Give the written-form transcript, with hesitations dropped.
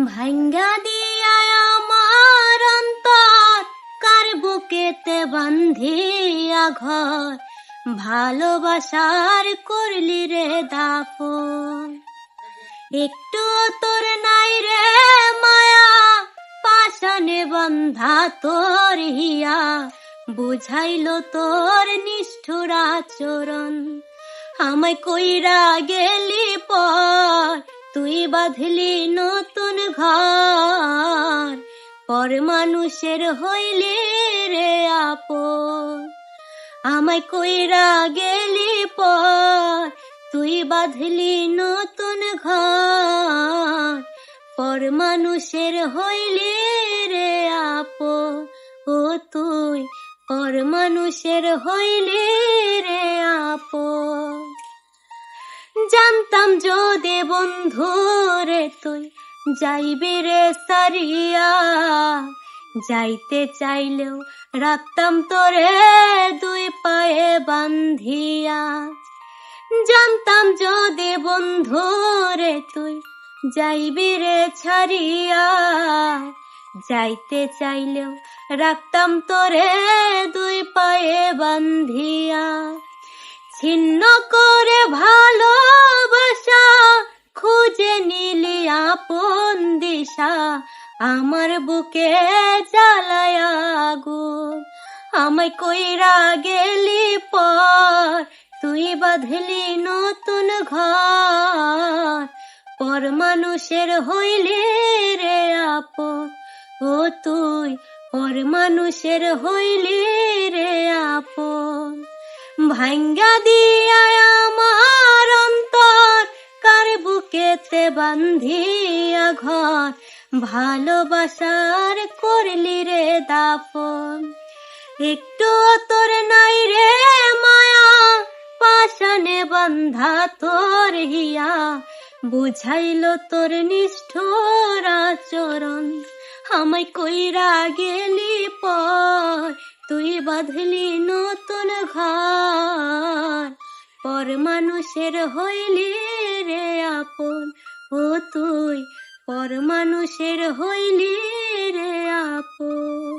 ভাঙ্গা দিয়া আমার অন্তর কার বুকেতে বান্ধিয়া ঘর, ভালোবাসার করলি রে দাফন। একটু তোর নাই রে মায়া, পাশানে বন্ধা তোর হিয়া, বুঝাইলো তোর নিষ্ঠুর আচরণ। আমায় কইরা গেলি পর, তুই বাঁধলি নতুন ঘর, পর মানুষের হইলি রে আপন। আমায় কইরা গেলি পর, তুই বাঁধলি নতুন ঘর, পর মানুষের হইলি রে আপন। ও তুই পর মানুষের হইলি রে আপন। জানতাম যদি বন্ধু রে তুই যাইবি রে সারিয়া, যাইতে চাইলেও রাখতাম তোরে দুই পায়ে বান্ধিয়া। জানতাম যদি বন্ধু রে তুই যাইবি রে ছাড়িয়া, যাইতে চাইলেও রাখতাম তোরে দুই পায়ে বান্ধিয়া। ছিন্ন করে ভালোবাসা খুঁজে নিলি আপন দিশা, আমার বুকে জ্বালায়া আগুন। আমায় কইরা গেলি পর, তুই বাঁধলি নতুন ঘর, পর মানুষের হইলি রে আপন। ও তুই পর মানুষের হইলি রে আপন। ভাঙ্গা দিয়া আমার অন্তর কার বুকেতে বান্ধিয়া ঘর, ভালোবাসার করলি রে দাফন। একটু তোর নাই রে মায়া, পাশানে বন্ধা তোর হিয়া, বুঝাইলো তোর নিষ্ঠুর আচরণ। আমায় কইরা গেলি পর, তুই বাঁধলি নতুন ঘর, পর মানুষের হইলি রে আপন। ও তুই পর মানুষের হইলি রে আপন।